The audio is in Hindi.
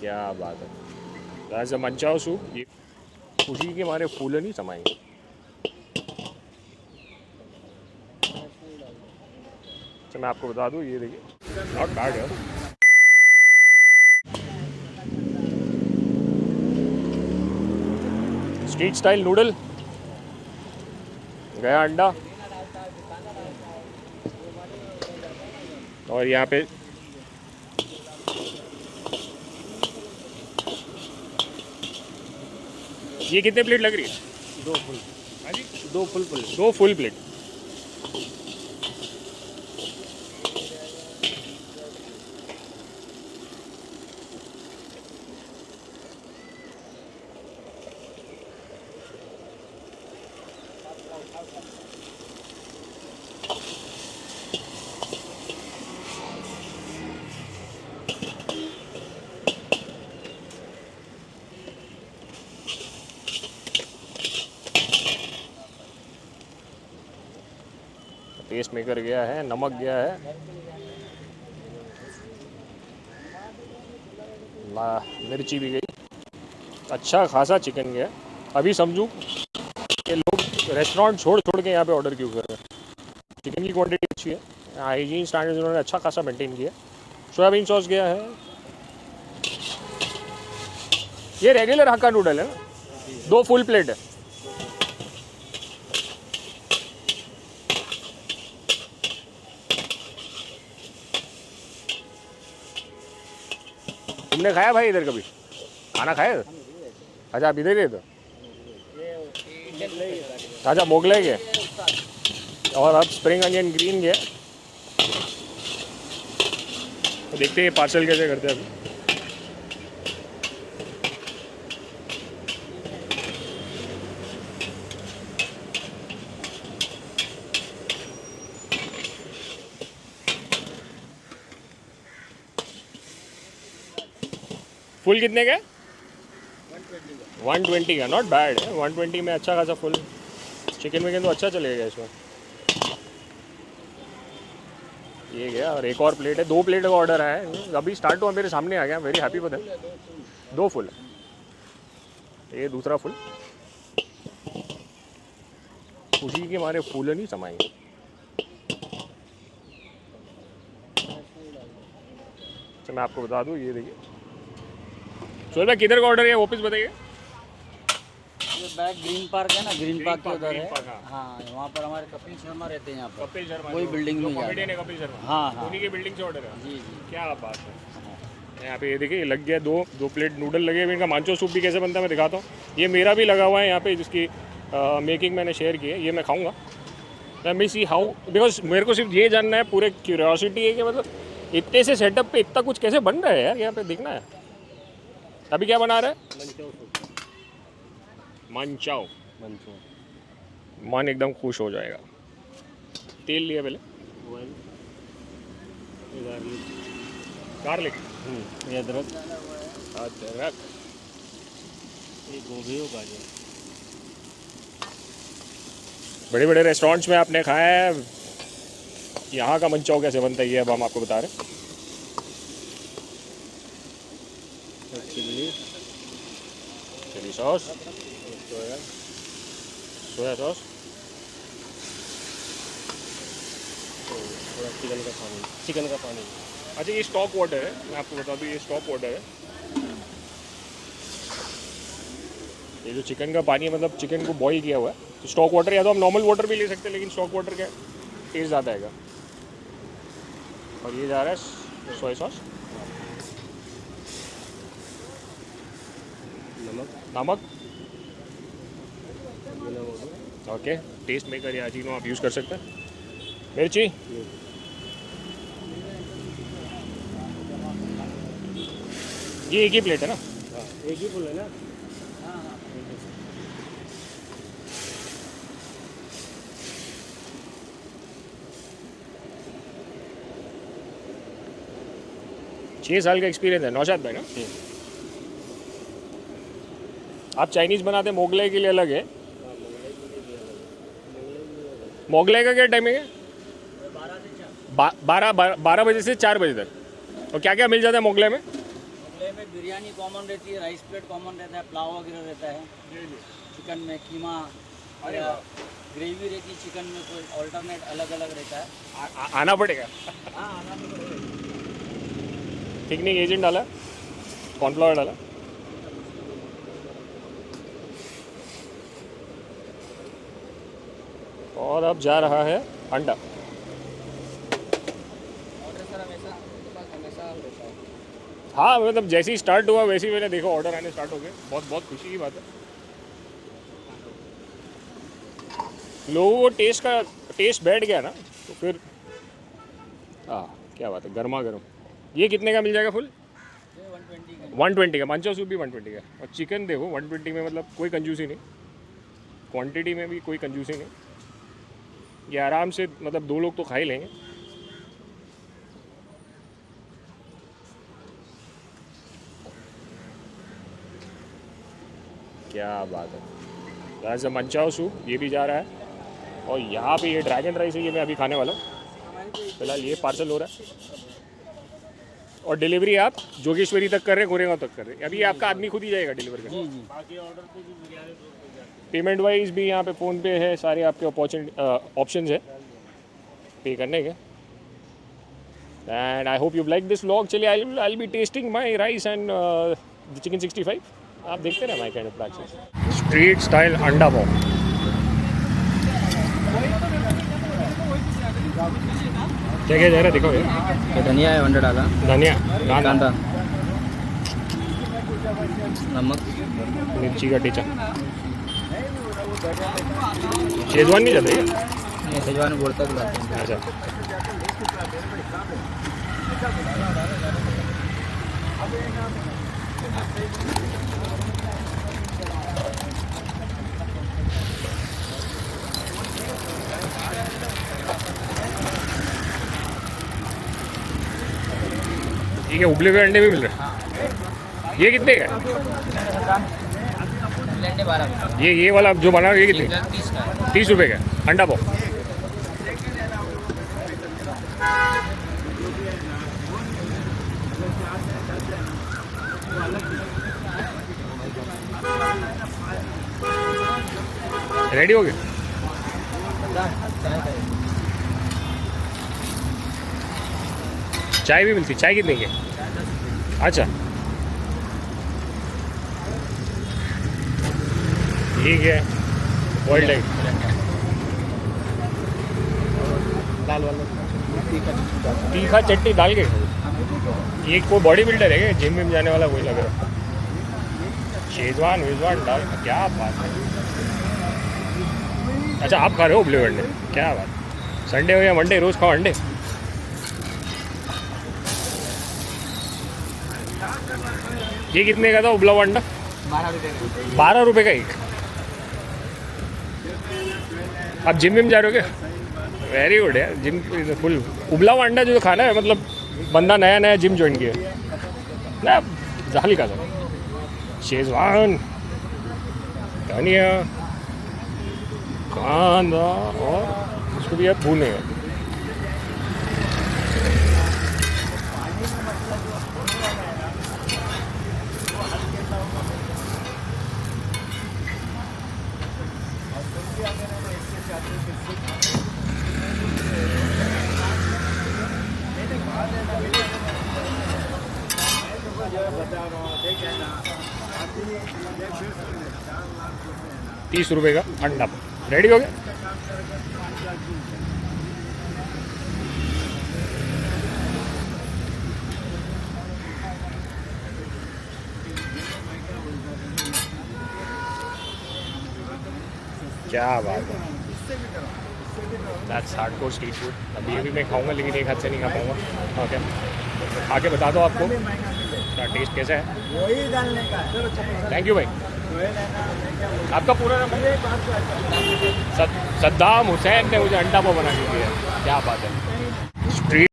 क्या बात है। राजा मंचाओ सूप ये खुशी के मारे फूल नहीं समाएंगे। अच्छा मैं आपको बता दूं, ये देखिए नॉट बैड है। स्ट्रीट स्टाइल नूडल, गया अंडा, और यहाँ पे ये कितने प्लेट लग रही है? 2 फुल। हाँ जी, 2 full plate. 2 full plate. Paste maker गया है, नमक गया है, मिर्ची भी गई, अच्छा खासा चिकन गया। अभी समझूं कि लोग रेस्टोरेंट छोड़ छोड़ के यहाँ पे ऑर्डर क्यों कर रहे हैं। चिकन की क्वांटिटी अच्छी है, हाइजीन स्टैंडर्ड्स उन्होंने अच्छा खासा मेंटेन किया। सोयाबीन सॉस गया है। ये रेगुलर हक्का नूडल है ना, 2 फुल प्लेट है। तुमने खाया भाई इधर कभी खाना खाया? अच्छा आप इधर ही थे। अच्छा मोगलाई के, और अब स्प्रिंग अनियन ग्रीन के। तो देखते हैं पार्सल कैसे करते हैं अभी। फुल कितने का? 120 का, नॉट बैड है। 120 में अच्छा खासा फुल चिकन विकन तो अच्छा चलेगा इसमें। ये गया, और एक और प्लेट है। 2 प्लेट का ऑर्डर है, अभी स्टार्ट हुआ मेरे सामने आ गया। Very happy with it. 2 full, ये दूसरा फुल। खुशी के मारे फूल नहीं समाएंगे। अच्छा मैं आपको बता दूं, ये देखिए सोहेल भाई किधर का ऑर्डर है वापस बताइए। ये बैक ग्रीन पार्क है ना, ग्रीन पार्क के उधर है। हाँ। हाँ, वहाँ पर हमारे कपिल शर्मा रहते हैं यहाँ पर। कपिल शर्मा वही बिल्डिंग में कॉमेडियन है कपिल शर्मा। हाँ हाँ उन्हीं के बिल्डिंग से ऑर्डर है। जी जी। क्या बात है। यहाँ पे ये देखिए लग गया, 2 प्लेट नूडल लगे हुए। इनका मांचो सूप भी कैसे बनता है मैं दिखाता हूँ। ये मेरा भी लगा हुआ है यहाँ पे, जिसकी मेकिंग मैंने शेयर की है। ये मैं खाऊंगा। Let me see how, because मेरे को सिर्फ ये जानना है, पूरे क्यूरियोसिटी है कि मतलब इतने से सेटअप पे इतना कुछ कैसे बन रहा है यार, यहाँ पे देखना है। अभी क्या बना रहा है? मंचाओ। मन एकदम खुश हो जाएगा। तेल लिया पहले, गार्लिक, ये अदरक, अदरक, ये गोभी और गाजर। बड़े बड़े रेस्टोरेंट्स में आपने खाया है, यहाँ का मंचाओ कैसे बनता है ये अब हम आपको बता रहे हैं। Chilli sauce, soya sauce, chicken का पानी। अच्छा ये स्टॉक वाटर है, मैं आपको बता दूँ ये स्टॉक वाटर है। ये जो चिकन का पानी है मतलब चिकन को बॉईल किया हुआ है। तो स्टॉक वाटर, या तो हम नॉर्मल वाटर भी ले सकते हैं, लेकिन स्टॉक वाटर का टेस्ट ज़्यादा आएगा। और ये जा रहा है सोया सॉस, नमक, ओके। टेस्ट मेकर या अजीनो आप यूज़ कर सकते हैं। मिर्ची, ये एक ही प्लेट है ना? एक ही फुल है ना? 6 साल का एक्सपीरियंस है नौशाद भाई ना? आप चाइनीज़ बनाते हैं, मोगलाई के लिए अलग है। मोगलाई का क्या टाइमिंग है? 12 से 4। 12 बजे से 4 बजे तक। और क्या क्या मिल जाता है मोगलाई में? मोगलाई में पे बिरयानी कॉमन रहती है, राइस प्लेट कॉमन रहता है, पुलाव वगैरह रहता है। चिकन में कीमा या ग्रेवी रहती है, चिकन में कोई ऑल्टरनेट अलग अलग रहता है। आना पड़ेगा। हाँ आना भी पड़ेगा। थिकनिंग एजेंट डाला, कॉर्नफ्लावर डाला। और अब जा रहा है अंडा। हाँ मतलब जैसे ही स्टार्ट हुआ वैसे ही मैंने देखा ऑर्डर आने स्टार्ट हो गए। बहुत बहुत खुशी की बात है। लोगों को टेस्ट बैठ गया ना तो फिर क्या बात है, गर्मा गर्म। ये कितने का मिल जाएगा फुल? 120 का। मंचो सूप भी 120 का। और चिकन देखो 120 में, मतलब कोई कंजूसी नहीं, क्वांटिटी में भी कोई कंजूसी नहीं। ये आराम से मतलब 2 लोग तो खा ही लेंगे। क्या बात है। एज अ मंचाओ सूप ये भी जा रहा है। और यहाँ पे ये ड्रैगन राइस है, ये मैं अभी खाने वाला हूँ। फिलहाल ये पार्सल हो रहा है। और डिलीवरी आप जोगेश्वरी तक कर रहे हैं, गोरेगांव तक कर रहे हैं। अभी ये आपका आदमी खुद ही जाएगा डिलीवर करने। जी जी। बाकी ऑर्डर पे भी बिरयानी हो जाती पेमेंट वाइज भी यहाँ पे फ़ोन पे है, सारे आपके ऑप्शंस है पे करने के। And I hope you like this vlog. चलिए I be testing my rice and chicken 65। आप देखते रहे my kind of practice. Street style अंडा पाव। क्या क्या जा रहा है देखो। ये धनिया है, अंडा डाला, धनिया, कांदा, नमक, मिर्ची का टीचा। शेजवान नहीं जाते क्या? ये सेजवान बोलता तो लाते हैं। अच्छा। ठीक है, उबले हुए अंडे भी मिल रहे हैं। ये कितने का है? अंडे 12 ये वाला जो बना ये कितने? 30 का। 30 रुपये का अंडा पाव। रेडी हो गए? चाय भी मिलती? चाय कितने की? अच्छा ठीक है। वर्ल्ड एग दाल वाला तीखा चटनी डाल के। ये कोई बॉडी बिल्डर है क्या? जिम में जाने वाला वही लग रहा है। शेजवान वेजवान डाल, क्या बात है। अच्छा आप खा रहे हो उबले हुए अंडे? क्या बात। संडे हो या मंडे रोज़ खाओ अंडे। ये कितने का था उबला हुआ अंडा? 12 रुपये का। 12 रुपये का एक। आप जिम में जा रहे हो क्या? वेरी गुड यार। जिम फुल उबला हुआ अंडा जो खाना है, मतलब बंदा नया नया जिम ज्वाइन किया ना, जाली का था। शेजवान, धनिया, कांदा और उसको भी आप भूनेगा। ₹30 का अंडा रेडी हो गया। क्या बात है। That's hardcore street food. अभी ये भी मैं खाऊंगा, लेकिन एक हाथ से नहीं खा पाऊंगा। ओके, खा के बता दो आपको क्या टेस्ट कैसा है। वही डालने का है। थैंक यू भाई। आपका पूरा नाम? सद्दाम हुसैन ने मुझे अंडा पाव बना के दिया। क्या बात है। स्ट्रीट